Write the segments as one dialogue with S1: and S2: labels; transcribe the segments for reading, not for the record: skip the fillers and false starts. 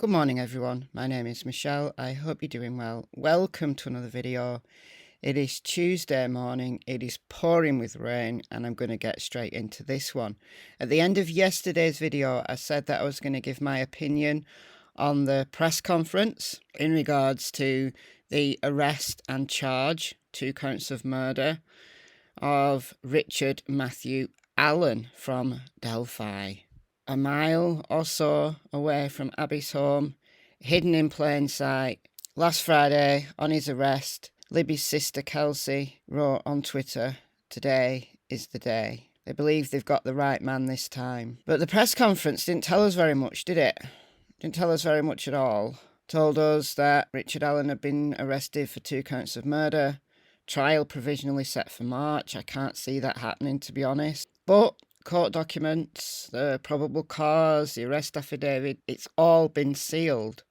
S1: Good morning everyone, my name is Michelle, I hope you're doing well. Welcome to another video. It is Tuesday morning, it is pouring with rain and I'm going to get straight into this one. At the end of yesterday's video I said that I was going to give my opinion on the press conference in regards to the arrest and charge, 2 counts of murder, of Richard Matthew Allen from Delphi. A mile or so away from Abby's home, hidden in plain sight. Last Friday, on his arrest, Libby's sister Cassie wrote on Twitter, "Today is the day." They believe they've got the right man this time. But the press conference didn't tell us very much, did it? Didn't tell us very much at all. Told us that Richard Allen had been arrested for 2 counts of murder. Trial provisionally set for March. I can't see that happening, to be honest. But court documents, the probable cause, the arrest affidavit, it's all been sealed.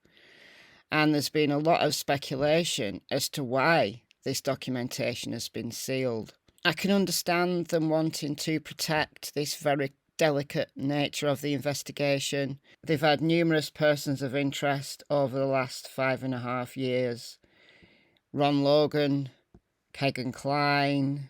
S1: And there's been a lot of speculation as to why this documentation has been sealed. I can understand them wanting to protect this very delicate nature of the investigation. They've had numerous persons of interest over the last 5.5 years. Ron Logan, Kegan Kline,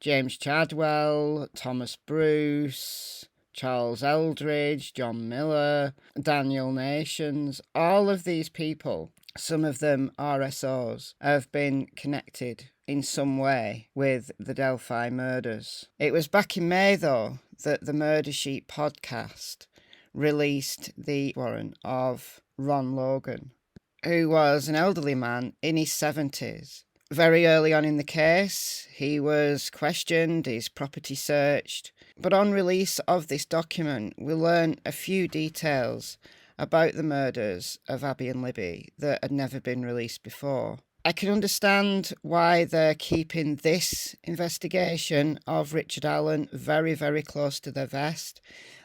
S1: James Chadwell, Thomas Bruce, Charles Eldridge, John Miller, Daniel Nations, all of these people, some of them RSOs, have been connected in some way with the Delphi murders. It was back in May, though, that the Murder Sheet podcast released the warrant of Ron Logan, who was an elderly man in his 70s. Very early on in the case, he was questioned, his property searched, but on release of this document, we learned a few details about the murders of Abby and Libby that had never been released before. I can understand why they're keeping this investigation of Richard Allen very, very close to their vest.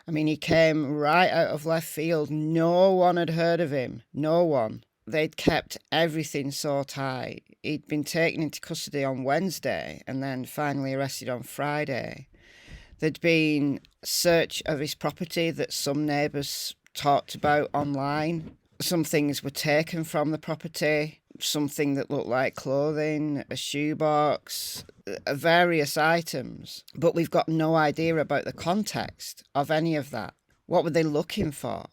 S1: I mean, he came right out of left field. No one had heard of him. No one. They'd kept everything so tight. He'd been taken into custody on Wednesday and then finally arrested on Friday. There'd been search of his property that some neighbours talked about online. Some things were taken from the property, something that looked like clothing, a shoebox, various items. But we've got no idea about the context of any of that. What were they looking for?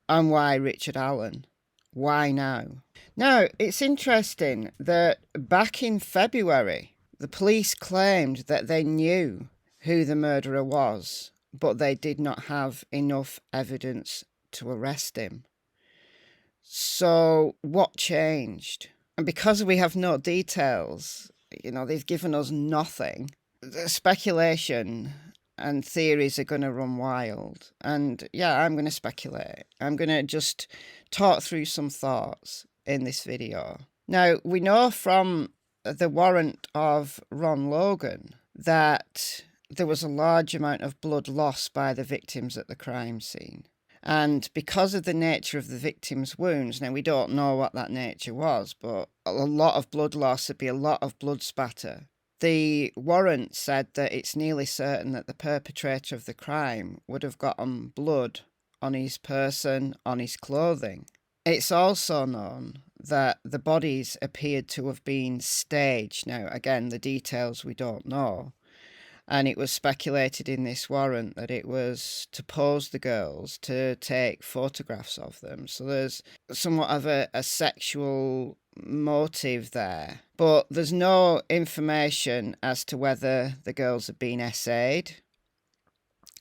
S1: And why Richard Allen? Why now? Now, it's interesting that back in February, the police claimed that they knew who the murderer was, but they did not have enough evidence to arrest him. So what changed? And because we have no details, they've given us nothing, the speculation and theories are going to run wild. And yeah, I'm going to speculate. I'm going to just talk through some thoughts in this video. Now, we know from the warrant of Ron Logan that there was a large amount of blood lost by the victims at the crime scene. And because of the nature of the victim's wounds, now we don't know what that nature was, but a lot of blood loss would be a lot of blood spatter. The warrant said that it's nearly certain that the perpetrator of the crime would have gotten blood on his person, on his clothing. It's also known that the bodies appeared to have been staged. Now, again, the details we don't know. And it was speculated in this warrant that it was to pose the girls, to take photographs of them. So there's somewhat of a sexual motive there. But there's no information as to whether the girls had been essayed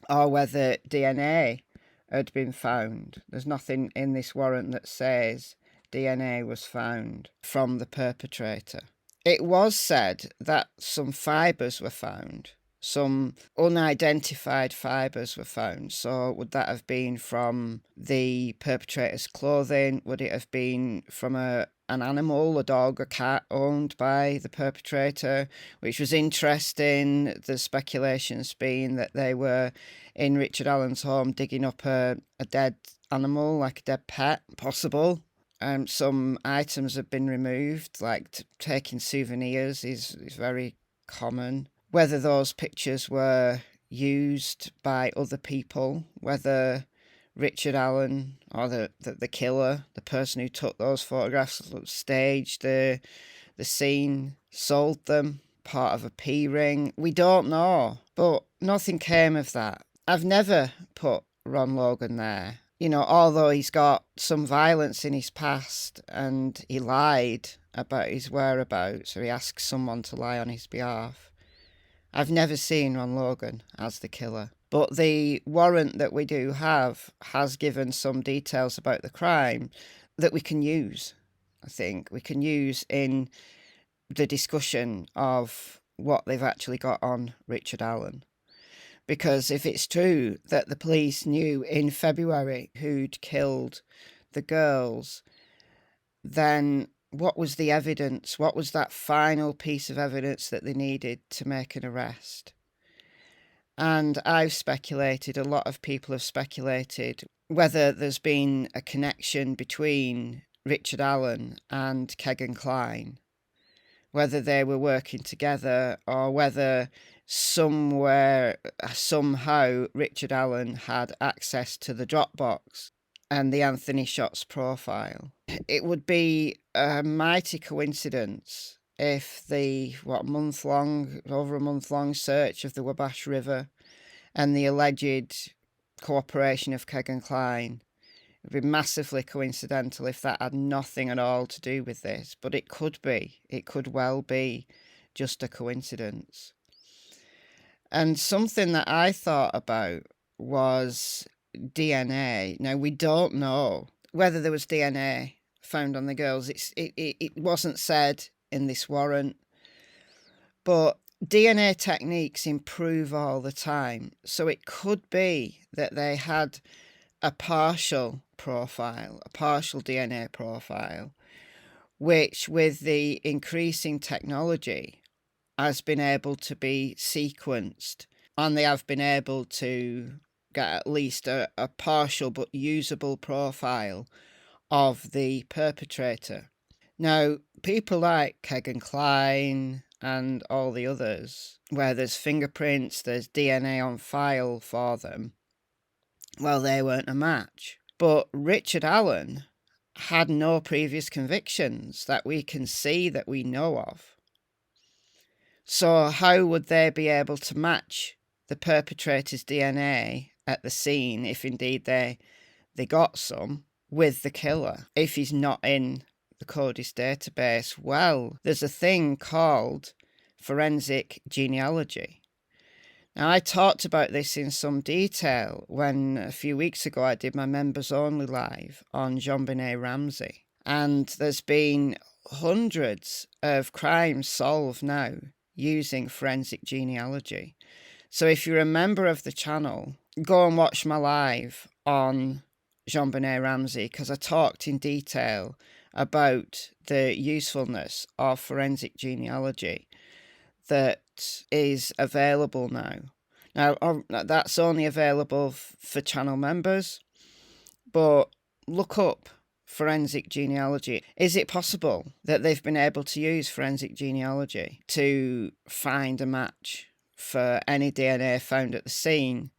S1: or whether DNA had been found. There's nothing in this warrant that says DNA was found from the perpetrator. It was said that some fibres were found. Some unidentified fibres were found. So would that have been from the perpetrator's clothing? Would it have been from an animal, a dog, a cat owned by the perpetrator? Which was interesting. The speculations being that they were in Richard Allen's home digging up a dead animal, like a dead pet, possible. Some items have been removed, like taking souvenirs is very common. Whether those pictures were used by other people, whether Richard Allen, or the killer, the person who took those photographs, staged the scene, sold them, part of a P-ring. We don't know, but nothing came of that. I've never put Ron Logan there. You know, although he's got some violence in his past and he lied about his whereabouts, or he asked someone to lie on his behalf. I've never seen Ron Logan as the killer. But the warrant that we do have has given some details about the crime that we can use, I think. We can use in the discussion of what they've actually got on Richard Allen. Because if it's true that the police knew in February who'd killed the girls, then what was the evidence? What was that final piece of evidence that they needed to make an arrest? And I've speculated, a lot of people have speculated, whether there's been a connection between Richard Allen and Kegan Kline, whether they were working together, or whether somehow Richard Allen had access to the Dropbox and the Anthony Shots profile. It would be a mighty coincidence if the over a month long search of the Wabash River and the alleged cooperation of Kegan Kline, it would be massively coincidental if that had nothing at all to do with this. But it could be. It could well be just a coincidence. And something that I thought about was DNA. Now, we don't know whether there was DNA found on the girls. It wasn't said in this warrant, but DNA techniques improve all the time, so it could be that they had a partial DNA profile, which with the increasing technology has been able to be sequenced, and they have been able to get at least a partial but usable profile of the perpetrator. Now, people like Kegan Kline and all the others, where there's fingerprints, there's DNA on file for them, well, they weren't a match. But Richard Allen had no previous convictions that we can see, that we know of. So how would they be able to match the perpetrator's DNA at the scene, if indeed they got some, with the killer, if he's not in the CODIS database? Well, there's a thing called forensic genealogy. Now, I talked about this in some detail when a few weeks ago I did my members only live on JonBenet Ramsey. And there's been hundreds of crimes solved now using forensic genealogy. So if you're a member of the channel, go and watch my live on JonBenet Ramsey, because I talked in detail about the usefulness of forensic genealogy that is available now. Now, that's only available for channel members, but look up forensic genealogy. Is it possible that they've been able to use forensic genealogy to find a match for any DNA found at the scene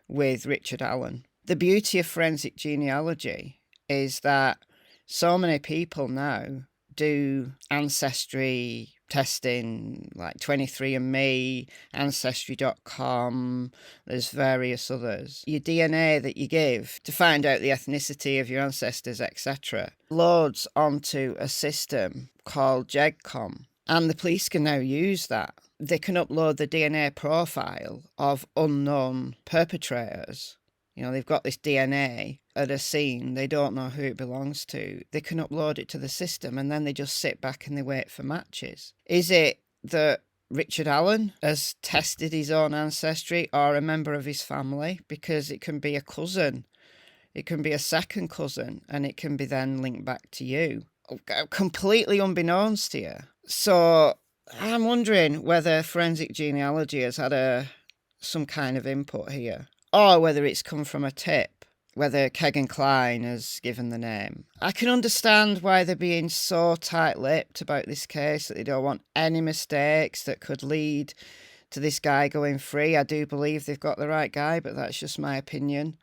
S1: with Richard Allen? The beauty of forensic genealogy is that so many people now do ancestry testing, like 23andMe, Ancestry.com, there's various others. Your DNA that you give to find out the ethnicity of your ancestors, etc., loads onto a system called GEGCOM, and the police can now use that. They can upload the DNA profile of unknown perpetrators. You know, they've got this DNA at a scene, they don't know who it belongs to. They can upload it to the system, and then they just sit back and they wait for matches. Is it that Richard Allen has tested his own ancestry, or a member of his family? Because it can be a cousin, it can be a second cousin, and it can be then linked back to you, completely unbeknownst to you. So I'm wondering whether forensic genealogy has had some kind of input here, or whether it's come from a tip, whether Kegan Kline has given the name. I can understand why they're being so tight-lipped about this case, that they don't want any mistakes that could lead to this guy going free. I do believe they've got the right guy, but that's just my opinion.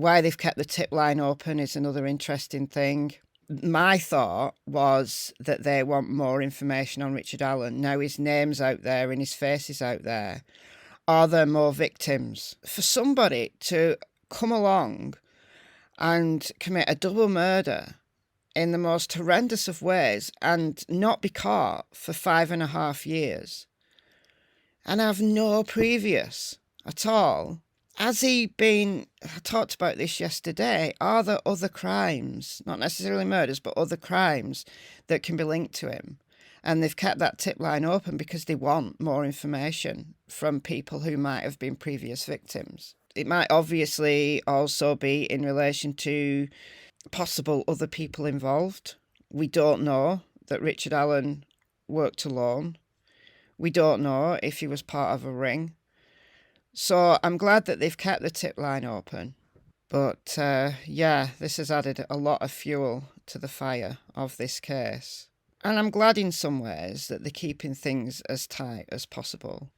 S1: Why they've kept the tip line open is another interesting thing. My thought was that they want more information on Richard Allen. Now his name's out there and his face is out there. Are there more victims? For somebody to come along and commit a double murder in the most horrendous of ways and not be caught for 5.5 years and have no previous at all. Has he been, I talked about this yesterday, are there other crimes, not necessarily murders, but other crimes that can be linked to him? And they've kept that tip line open because they want more information from people who might have been previous victims. It might obviously also be in relation to possible other people involved. We don't know that Richard Allen worked alone. We don't know if he was part of a ring. So I'm glad that they've kept the tip line open. But yeah, this has added a lot of fuel to the fire of this case. And I'm glad in some ways that they're keeping things as tight as possible.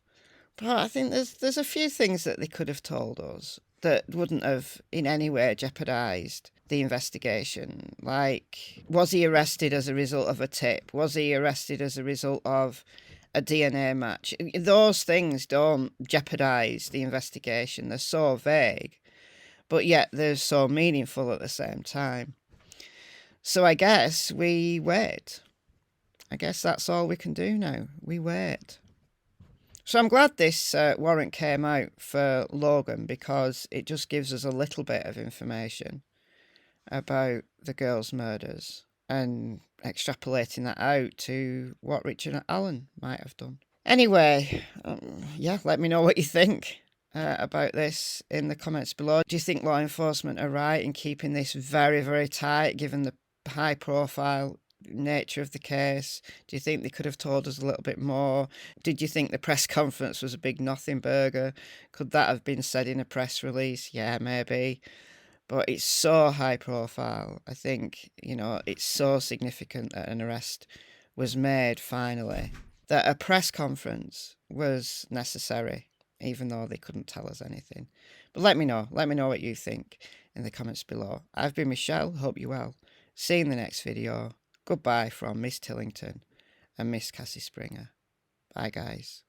S1: But I think there's a few things that they could have told us that wouldn't have in any way jeopardised the investigation. Like, was he arrested as a result of a tip? Was he arrested as a result of a DNA match? Those things don't jeopardise the investigation. They're so vague, but yet they're so meaningful at the same time. So I guess we wait. I guess that's all we can do now. We wait. So I'm glad this warrant came out for Logan because it just gives us a little bit of information about the girls' murders and extrapolating that out to what Richard Allen might have done. Anyway, yeah, let me know what you think about this in the comments below. Do you think law enforcement are right in keeping this very, very tight, given the high profile nature of the case? Do you think they could have told us a little bit more? Did you think the press conference was a big nothing burger? Could that have been said in a press release? Yeah, maybe. But it's so high profile. I think, you know, it's so significant that an arrest was made finally, that a press conference was necessary, even though they couldn't tell us anything. But let me know what you think in the comments below. I've been Michelle, hope you're well. See you in the next video. Goodbye from Miss Tillington and Miss Cassie Springer. Bye, guys.